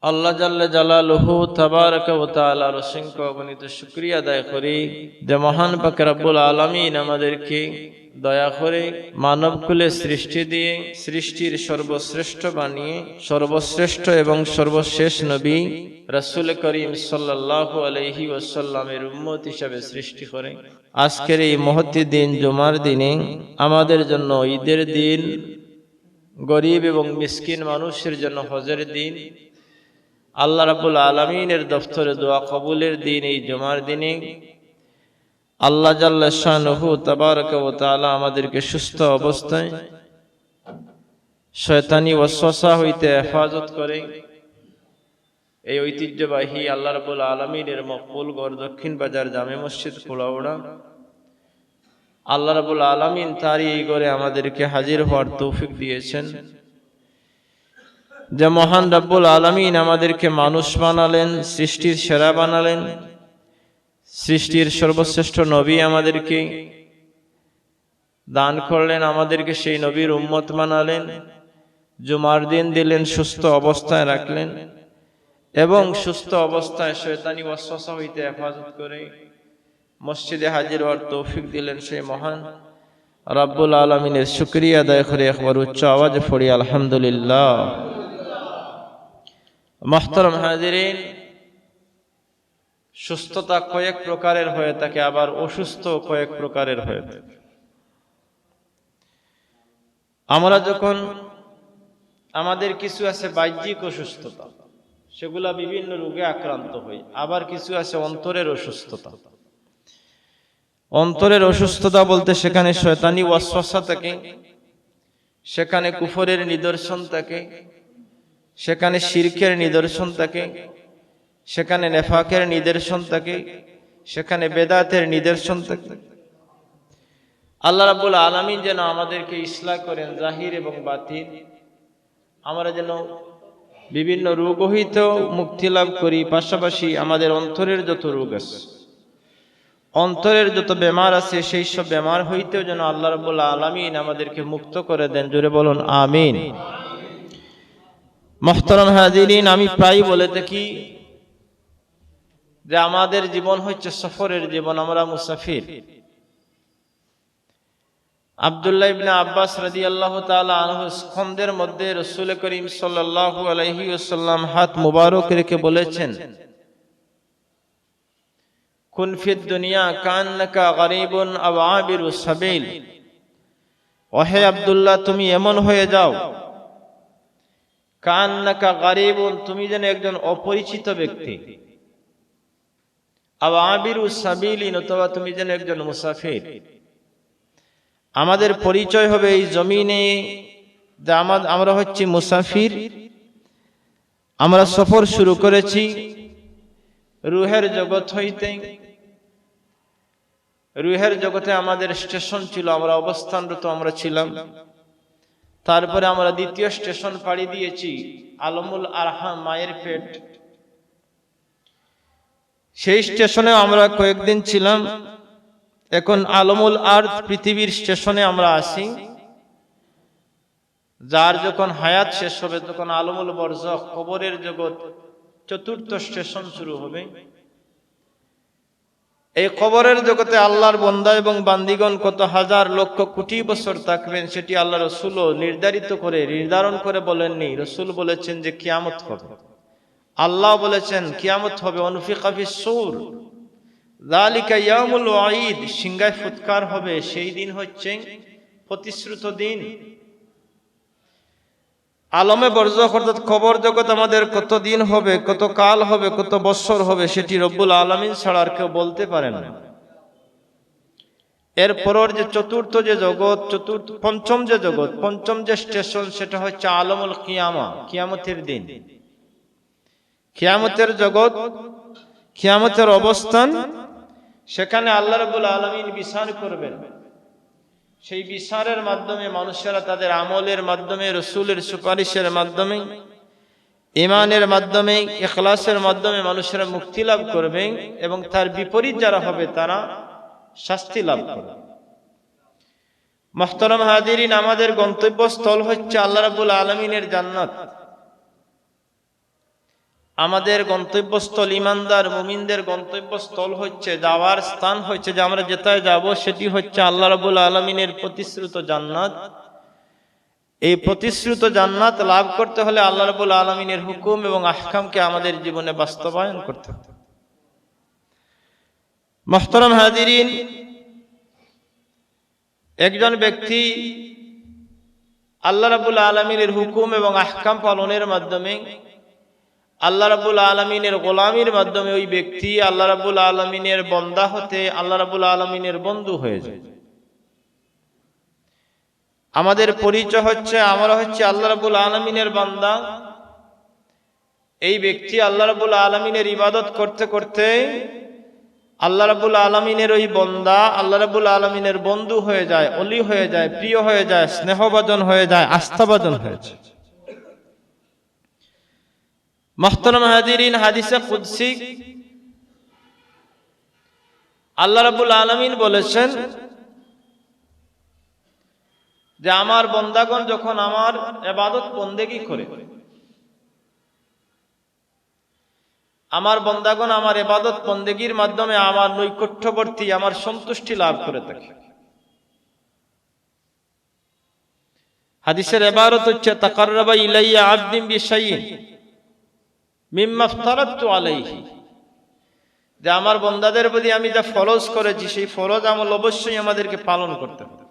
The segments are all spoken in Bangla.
আল্লাহ জাল্লে জালালুহু তাবারাকা ওয়া তাআলার অসংখ্য অগণিত শুকরিয়া আদায় করি যে মহান পাক রব্বুল আলামিন আমাদেরকে দয়া করে মানবকুলে সৃষ্টি দিয়ে সৃষ্টির সর্বশ্রেষ্ঠ বানিয়ে সর্বশ্রেষ্ঠ এবং সর্বশেষ নবী রাসূল করিম সাল্লাল্লাহু আলাইহি ওয়াসাল্লামের উম্মত হিসেবে সৃষ্টি করে আজকের এই মহতি দিন জুমার দিনে আমাদের জন্য ঈদের দিন, গরিব এবং মিসকিন মানুষের জন্য হজের দিন, আল্লাহ রাব্বুল আলামিনের দফতরে দোয়া কবুলের দিন এই জুমার দিনে আল্লাহ জাল্লা শানুহু তাবারাকা ওয়া তাআলা আমাদেরকে সুস্থ অবস্থায় শয়তানি ওয়াসওয়াসা হইতে হেফাজত করে এই ঐতিহ্যবাহী আল্লাহ রাব্বুল আলামিনের মকবুল গড় দক্ষিণ বাজার জামে মসজিদ কুলাউড়া আল্লাহ রাব্বুল আলামিন তারই এই গড়ে আমাদেরকে হাজির হওয়ার তৌফিক দিয়েছেন। যে মহান রব্বুল আলামিন আমাদেরকে মানুষ বানালেন, সৃষ্টির সেরা বানালেন, সৃষ্টির সর্বশ্রেষ্ঠ নবী আমাদেরকে দান করলেন, আমাদেরকে সেই নবীর উম্মত বানালেন, জুমার দিন দিলেন, সুস্থ অবস্থায় রাখলেন এবং সুস্থ অবস্থায় শয়তানি ওয়াসওয়াসা হইতে হেফাজত করে মসজিদে হাজির হওয়ার তৌফিক দিলেন। সেই মহান রব্বুল আলামিনের শুকরিয়া আদায় করে একবার উচ্চ আওয়াজে পড়ি আলহামদুলিল্লাহ। মুহতারাম হাজিরিন, সুস্থতা কয়েক প্রকারের হয়ে থাকে, আবার অসুস্থ কয়েক প্রকারের হয়ে থাকে। আমরা যখন আমাদের কিছু আছে বাহ্যিক অসুস্থতা, সেগুলা বিভিন্ন রোগে আক্রান্ত হই, আবার কিছু আছে অন্তরের অসুস্থতা। অন্তরের অসুস্থতা বলতে সেখানে শয়তানি ওয়াসওয়াসা থাকে, সেখানে কুফরের নিদর্শন থাকে, সেখানে শিরকের নিদর্শন থাকে, সেখানে নেফাকের নিদর্শন থাকে, সেখানে বেদাতের নিদর্শন থাকে। আল্লাহ রাব্বুল আলামিন যেন আমাদেরকে ইসলাহ করেন জাহির এবং বাতিন, আমরা যেন বিভিন্ন রোগ হইতেও মুক্তি লাভ করি। পাশাপাশি আমাদের অন্তরের যত রোগ আছে, অন্তরের যত বেমার আছে, সেই সব বেমার হইতেও যেন আল্লাহ রাব্বুল আলামিন আমাদেরকে মুক্ত করে দেন। জোরে বলুন আমিন। মুহতারাম হাজিরিন, আমি প্রায় বলে থাকি যে আমাদের জীবন হচ্ছে সফরের জীবন, আমরা মুসাফির। আব্দুল্লাহ ইবনে আব্বাস রাদিয়াল্লাহু তাআলা আনহু স্কন্ধের মধ্যে রাসূল করিম সাল্লাল্লাহু আলাইহি ওয়াসাল্লাম হাত মুবারক রেখে বলেছেন, কুন ফিদ দুনিয়া কান্নাকা গরীবুন আও আবিরু সাবিল। ওহে আব্দুল্লাহ, তুমি এমন হয়ে যাও, কান্নাকা গরীবুন, তুমি যেন একজন অপরিচিত ব্যক্তি, আও আবিরু সাবিলিন, অথবা তুমি যেন একজন মুসাফির। আমাদের পরিচয় হবে এই জমিনে যে আমরা হচ্ছি মুসাফির। আমরা সফর শুরু করেছি রুহের জগৎ হইতে। রুহের জগতে আমাদের স্টেশন ছিল, আমরা অবস্থানরত আমরা ছিলাম। তারপরে আমরা দ্বিতীয় স্টেশন পাড়ি দিয়েছি আলমুল আরহাম, মায়ের পেট। সেই স্টেশনে আমরা কয়েকদিন ছিলাম। এখন আলমুল আরদ, পৃথিবীর স্টেশনে আমরা আসি। যার যখন হায়াত শেষ হবে তখন আলমুল বরজখ, কবরের জগৎ, চতুর্থ স্টেশন শুরু হবে। এই কবরের জগতে আল্লাহর বান্দা এবং বান্দিগণ কত হাজার লক্ষ কোটি বছর থাকবেন, সেটি আল্লাহ রাসূলও নির্ধারণ করে বলেননি। রাসূল বলেছেন যে কিয়ামত হবে। আল্লাহ বলেছেন কিয়ামত হবে, অনুফিকা ফিস সূর, যালিকা ইয়াউমুল ওয়াঈদ, সিংহায় ফুৎকার হবে। সেই দিন হচ্ছে প্রতিশ্রুত দিন। আলমে বরজখ অর্থাৎ কবর জগৎ আমাদের কত দিন হবে, কত কাল হবে, কত বছর হবে, সেটি রব্বুল আলামিন ছাড়া আর কেউ বলতে পারেন না। এরপরের যে চতুর্থ যে জগৎ, পঞ্চম যে জগৎ, পঞ্চম যে স্টেশন, সেটা হচ্ছে আলমুল কিয়ামা, কিয়ামতের দিন। কিয়ামতের জগৎ, কিয়ামতের অবস্থান, সেখানে আল্লাহ রাব্বুল আলামিন বিচার করবেন। সেই বিচারের মাধ্যমে মানুষেরা তাদের আমলের মাধ্যমে, রাসূলের সুপারিশের মাধ্যমে, ঈমানের মাধ্যমে, ইখলাসের মাধ্যমে মানুষেরা মুক্তি লাভ করবে এবং তার বিপরীত যারা হবে তারা শাস্তি লাভ করবে। মুহতারাম হাজিরিন, আমাদের গন্তব্যস্থল হচ্ছে আল্লাহ রাব্বুল আলামিনের জান্নাত। আমাদের গন্তব্যস্থল, ইমানদার মুমিনদের গন্তব্যস্থল হচ্ছে, যাওয়ার স্থান হচ্ছে, যে আমরা যেটায় যাব সেটি হচ্ছে আল্লাহ রাব্বুল আলামিনের প্রতিশ্রুত জান্নাত। এই প্রতিশ্রুত জান্নাত লাভ করতে হলে আল্লাহ রাব্বুল আলামিনের হুকুম এবং আহকামকে আমাদের জীবনে বাস্তবায়ন করতে হবে। মুহতারাম হাজিরিন, একজন ব্যক্তি আল্লাহ রাব্বুল আলামিনের হুকুম এবং আহকাম পালনের মাধ্যমে, আল্লাহ রাব্বুল আলামিনের গোলামির মাধ্যমে ওই ব্যক্তি আল্লাহ রাব্বুল আলামিনের বান্দা হতে আল্লাহ রাব্বুল আলামিনের বন্ধু হয়ে যায়। আমাদের পরিচয় হচ্ছে, আমরা হচ্ছে আল্লাহ রাব্বুল আলামিনের বান্দা। এই ব্যক্তি আল্লাহ রাব্বুল আলামিনের ইবাদত করতে করতে আল্লাহ রাব্বুল আলামিনের ওই বান্দা আল্লাহ রাব্বুল আলামিনের বন্ধু হয়ে যায়, ওলি হয়ে যায়, প্রিয় হয়ে যায়, স্নেহভাজন হয়ে যায়, আস্থাভাজন হয়ে যায়। মুহতারাম হাজিরিন, হাদিসে কুদসি আল্লাহ রাব্বুল আলামিন বলেছেন যে আমার বান্দাগণ যখন আমার ইবাদত বন্দেগী করে, আমার বান্দাগণ আমার ইবাদত বন্দেগীর মাধ্যমে আমার নৈকট্যবর্তী, আমার সন্তুষ্টি লাভ করে থাকে। হাদিসের ইবারত হচ্ছে তাকাররাবা ইলাইয়া আবদিন বিশাইইন মিম্মা ইফতারাতু আলাইহি, যে আমার বান্দাদের প্রতি আমি যা ফরজ করেছি সেই ফরজ আমল অবশ্যই আমাদেরকে পালন করতে হবে।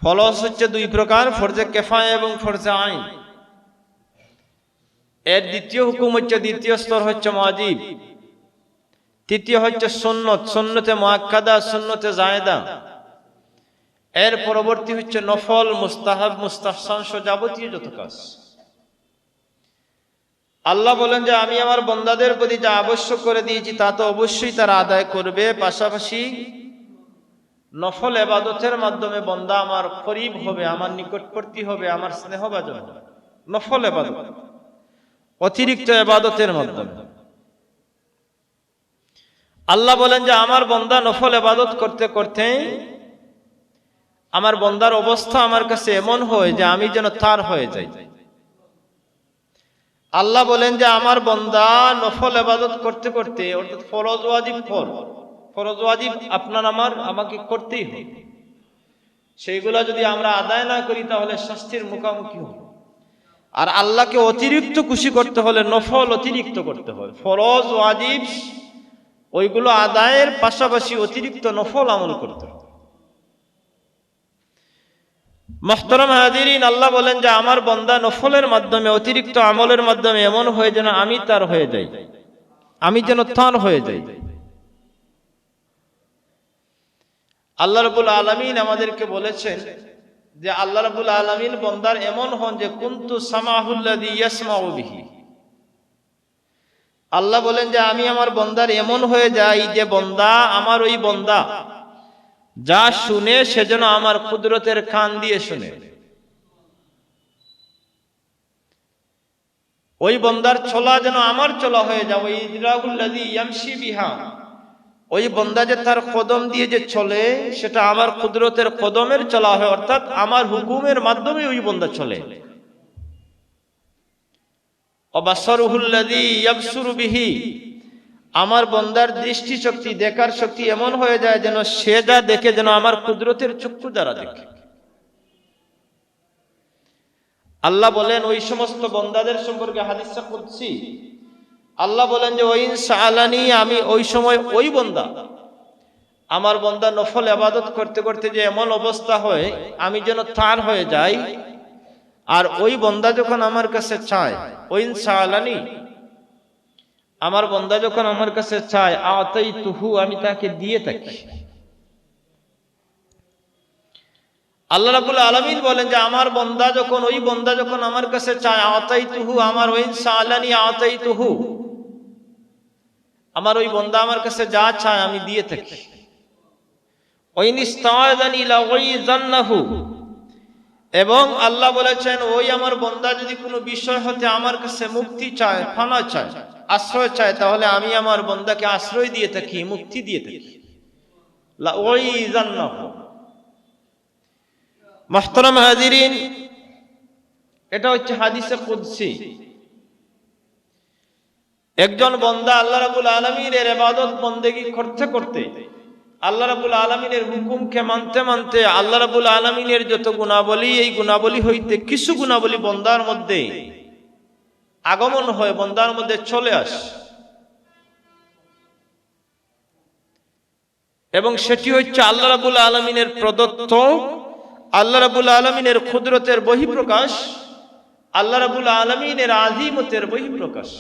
ফরজ হচ্ছে দুই প্রকার, ফরজে কিফায়া এবং ফরজে আইন। এর দ্বিতীয় হুকুম হচ্ছে, দ্বিতীয় স্তর হচ্ছে ওয়াজিব, তৃতীয় হচ্ছে সুন্নত, সুন্নতে মুআক্কাদা, সুন্নতে জায়েদা। এর পরবর্তী হচ্ছে নফল, মুস্তাহাব, মুস্তাহসান যাবতীয় যত কাজ। আল্লাহ বলেন যে আমি আমার বান্দাদের প্রতি যা আবশ্যক করে দিয়েছি তা তো অবশ্যই তারা আদায় করবে, পাশাপাশি নফল ইবাদতের মাধ্যমে বান্দা আমার করিব হবে, আমার নিকটবর্তী হবে, আমার স্নেহভাজন হবে। নফল ইবাদত, অতিরিক্ত ইবাদতের মাধ্যমে আল্লাহ বলেন যে আমার বান্দা নফল ইবাদত করতে করতে আমার বান্দার অবস্থা আমার কাছে এমন হয় যে আমি যেন তার হয়ে যাই। আল্লাহ বলেন যে আমার বান্দা নফল ইবাদত করতে করতে, অর্থাৎ ফরজ ওয়াজিব, ফরজ ওয়াজিব আপনার আমাকে করতেই হবে, সেইগুলা যদি আমরা আদায় না করি তাহলে শাস্তির মুখোমুখি হব। আর আল্লাহকে অতিরিক্ত খুশি করতে হলে নফল অতিরিক্ত করতে হবে। ফরজ ওয়াজিব ওইগুলো আদায়ের পাশাপাশি অতিরিক্ত নফল আমল করতে হবে। মুহতারাম হাজিরিন, আল্লাহ বলেন যে আমার বান্দা নফলের মাধ্যমে, অতিরিক্ত আমলের মাধ্যমে এমন হয়ে যেন আমি তার হয়ে যাই, আমি যেন তার হয়ে যাই। আল্লাহ রাব্বুল আলামিন আমাদেরকে বলেছেন যে আল্লাহ রাব্বুল আলামিন বান্দার এমন হন যে কুনতু সামাহুল্লাযী ইয়াসমাউ বিহি। আল্লাহ বলেন যে আমি আমার বান্দার এমন হয়ে যাই যে বান্দা, আমার ওই বান্দা যা শুনে সেজন্য আমার কুদরতের কান দিয়ে শুনে। ওই বান্দার চলা যেন আমার চলা হয়ে যায়। ওই ইদরাকুল্লাযী ইয়ামশি বিহা, ওই বান্দা যে তার কদম দিয়ে যে চলে সেটা আমার কুদরতের কদমের চলা হয়, অর্থাৎ আমার হুকুমের মাধ্যমে ওই বান্দা চলে। অবাসারুহুল্লাযী ইয়াবসুরু বিহি, আমার বান্দার দৃষ্টি শক্তি, দেখার শক্তি এমন হয়ে যায় যেন সে যা দেখে যেন আমার কুদরতের চক্ষু দ্বারা দেখে। আল্লাহ বলেন ওই সমস্ত বান্দাদের সম্পর্কে হাদিসে কুদসি, আল্লাহ বলেন যে ওয়াইন সাআলানি, আমি ওই সময় ওই বান্দা, আমার বান্দা নফল ইবাদত করতে করতে যে এমন অবস্থা হয় আমি যেন তার হয়ে যাই। আর ওই বান্দা যখন আমার কাছে চায়, ওয়াইন সাআলানি, আমার বান্দা যখন আমার কাছে চায়, আতাইতুহু, আমি তাকে দিয়ে থাকি। আল্লাহ রাব্বুল আলামিন বলেন যে আমার বান্দা যখন, ওই বান্দা যখন আমার কাছে চায়, আতাইতুহু, আমার ওয়াইন সাআলানি আতাইতুহু, আমার ওই বান্দা আমার কাছে যা চায় আমি দিয়ে থাকি। ওয়াইন ইস্তাআযানি লাউইযান্নাহু, এবং আল্লাহ বলেছেন ওই আমার বান্দা যদি কোনো বিষয় হতে আমার কাছে মুক্তি চায়, ফানা চায়, আশ্রয় চায়, তাহলে আমি আমার বান্দাকে আশ্রয় দিয়ে থাকি, মুক্তি দিয়ে থাকি। লাউইযান্নাহু। মুহতারাম হাজিরিন, এটা হচ্ছে হাদিসে কুদসি। একজন বান্দা আল্লাহ রাব্বুল আলামিনের ইবাদত বন্দেগী করতে করতে, আল্লাহ রাব্বুল আলামিনের হুকুমকে মানতে মানতে আল্লাহ রাব্বুল আলামিনের যত গুণাবলী, এই গুণাবলী হইতে কিছু গুণাবলী বান্দার মধ্যে আগমন হয়, বান্দার মধ্যে চলে আসে, এবং সেটি হচ্ছে আল্লাহ রাব্বুল আলামিনের প্রদত্ত, আল্লাহ রাব্বুল আলামিনের কুদরতের বহিঃপ্রকাশ, আল্লাহ রাব্বুল আলামিনের আযীমতের বহিঃপ্রকাশ।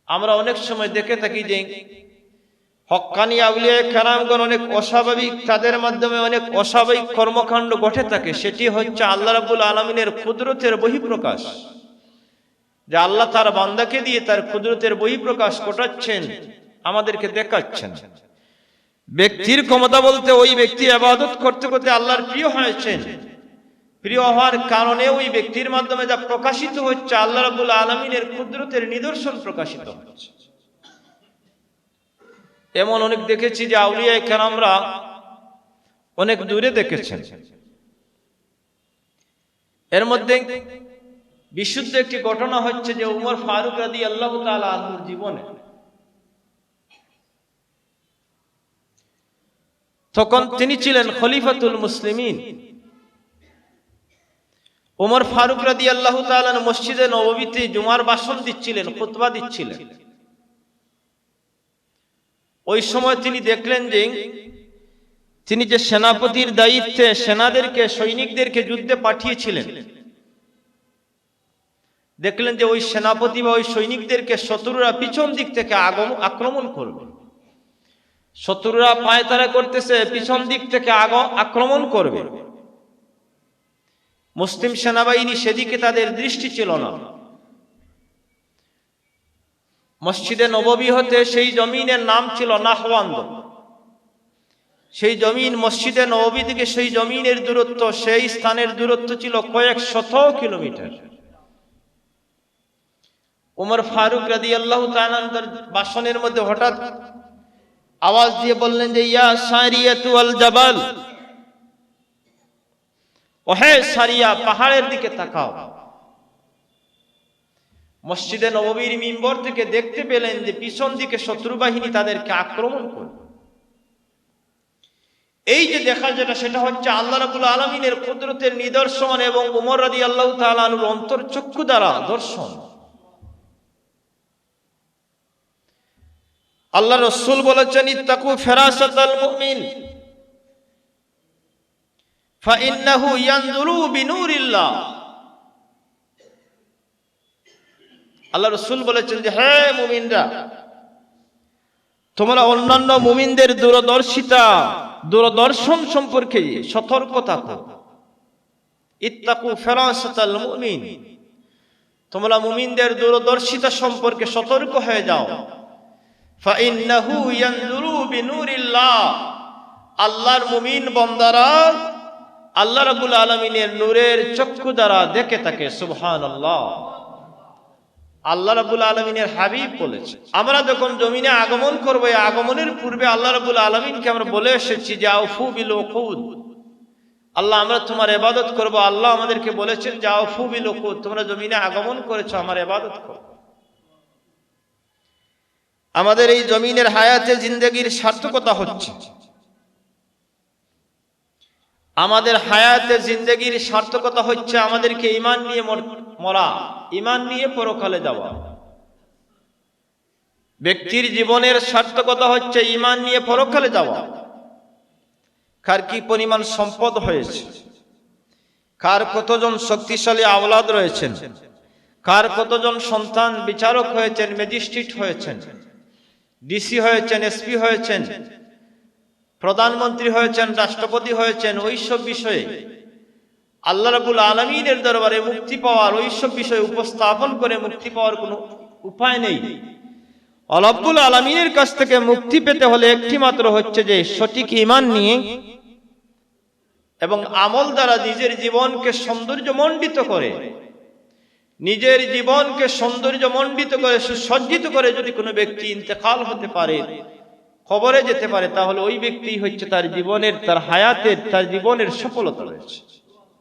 আমরা অনেক সময় দেখে থাকি যে হক্কানি আউলিয়া কেরামগণ অনেক অস্বাভাবিক, তাদের মাধ্যমে অনেক অস্বাভাবিক কর্মকাণ্ড ঘটে থাকে। সেটি হচ্ছে আল্লাহ রাব্বুল আলামিনের কুদরতের বহিঃপ্রকাশ, যে আল্লাহ তার বান্দাকে দিয়ে তার কুদরতের বহিঃপ্রকাশ ঘটাচ্ছেন, আমাদেরকে দেখাচ্ছেন। ব্যক্তির ক্ষমতা বলতে ওই ব্যক্তি ইবাদত করতে করতে আল্লাহর প্রিয় হয়েছেন, প্রিয় হওয়ার কারণে ওই ব্যক্তির মাধ্যমে যা প্রকাশিত হচ্ছে আল্লাহ রাব্বুল আলামিনের কুদরতের নিদর্শন প্রকাশিত হচ্ছে। এমন অনেক দেখেছি যে আউলিয়া কেরামরা অনেক দূরে দেখেছেন। এর মধ্যে বিশুদ্ধ একটি ঘটনা হচ্ছে যে উমর ফারুক রাদিয়াল্লাহু তাআলা আনহুর জীবনে, তখন তিনি ছিলেন খলিফাতুল মুসলিমিন। উমর ফারুক রাদিয়াল্লাহু তাআলা মসজিদে নববীতে জুমার ভাষণ দিচ্ছিলেন, খুতবা দিচ্ছিলেন। ওই সময় তিনি দেখলেন যে তিনি যে সেনাপতির দায়িত্বে সেনাদেরকে, সৈনিকদেরকে যুদ্ধে পাঠিয়েছিলেন, দেখলেন যে ওই সেনাপতি বা ওই সৈনিকদেরকে শত্রুরা পিছন দিক থেকে আক্রমণ করবে। শত্রুরা পায়তারা করতেছে, পিছন দিক থেকে আক্রমণ করবে। মুসলিম সেনাবাহিনী সেদিকে তাদের দৃষ্টি ছিল না। মসজিদে নববী হতে সেই জমিনের নাম ছিল নাহওয়ান্দ। সেই জমিন মসজিদে নববী থেকে সেই জমিনের দূরত্ব, সেই স্থানের দূরত্ব ছিল কয়েক শত কিলোমিটার। উমর ফারুক রাদিয়াল্লাহু তাআলা তার ভাষণের মধ্যে হঠাৎ আওয়াজ দিয়ে বললেন যে ইয়া সারিয়াতু আল জাবাল, ওহে সারিয়া, পাহাড়ের দিকে তাকাও। মসজিদে নববীর মিম্বর থেকে দেখতে পেলেন যে পিছন দিকে শত্রু বাহিনী তাদেরকে আক্রমণ করবে। এই যে দেখা, সেটা হচ্ছে আল্লাহ রাব্বুল আলামিনের কুদরতের নিদর্শন এবং উমর রাদিয়াল্লাহু তাআলা আনহুর অন্তরচক্ষু দ্বারা দর্শন। আল্লাহ রাসূল বলেছেন ইত্তাকু ফিরাসাতাল মুমিন ফাইন্নাহু ইয়ানজুরু বিনুরিল্লাহ। আল্লাহ রাসূল বলেছেন যে হে মুমিনরা, তোমরা অন্যান্য মুমিনদের দূরদর্শন সম্পর্কে সতর্ক থাকো। ইত্তাকু ফিরাসাতাল মুমিন, তোমরা মুমিনদের দূরদর্শিতা সম্পর্কে সতর্ক হয়ে যাও। ফাইন্নাহু ইয়ানজুরু বিনুরিল্লাহ, আল্লাহর মুমিন বান্দারা আল্লাহ রাব্বুল আলামিনের নূরের চক্ষু দ্বারা দেখে থাকে। সুবহানাল্লাহ। আল্লাহ রাব্বুল আলামিনের হাবিব বলেছে, আমরা যখন জমিনে আগমন করব, এই আগমনের পূর্বে আল্লাহ রাব্বুল আলামিনকে আমরা বলে এসেছি যে আউফু বিল উকুদ, আল্লাহ আমরা তোমার ইবাদত করব। আল্লাহ আমাদেরকে বলেছেন যে আউফু বিল উকুদ, তোমরা জমিনে আগমন করেছো, আমার ইবাদত করো। আমাদের এই জমিনের হায়াতে জিন্দেগির সার্থকতা হচ্ছে, আমাদের হায়াতে জিন্দেগির সার্থকতা হচ্ছে আমাদেরকে ঈমান নিয়ে মরা, ঈমান নিয়ে পরকালে যাওয়া। ব্যক্তির জীবনের সার্থকতা হচ্ছে ঈমান নিয়ে পরকালে যাওয়া। কার কি পরিমাণ সম্পদ হয়েছে, কার কতজন শক্তিশালী আওলাদ রয়েছেন, কার কতজন সন্তান বিচারক হয়েছেন, ম্যাজিস্ট্রেট হয়েছেন, ডিসি হয়েছেন, এসপি হয়েছেন, প্রধানমন্ত্রী হয়েছেন, রাষ্ট্রপতি হয়েছেন, ওইসব বিষয়ে আল্লাহ রাব্বুল আলামিনের দরবারে মুক্তি পাওয়ার, ওইসব বিষয়ে উপস্থাপন করে মুক্তি পাওয়ার কোনো উপায় নেই। রব্বুল আলামিনের কাছ থেকে মুক্তি পেতে হলে একটি মাত্র হচ্ছে যে সঠিক ঈমান নিয়ে এবং আমল দ্বারা নিজের জীবনকে সৌন্দর্যমণ্ডিত করে, নিজের জীবনকে সৌন্দর্যমণ্ডিত করে, সুসজ্জিত করে যদি কোনো ব্যক্তি ইন্তেকাল হতে পারে, কবরে যেতে পারে, তাহলে ওই ব্যক্তি হচ্ছে তার জীবনের, তার হায়াতের, তার জীবনের সফলতা রয়েছে।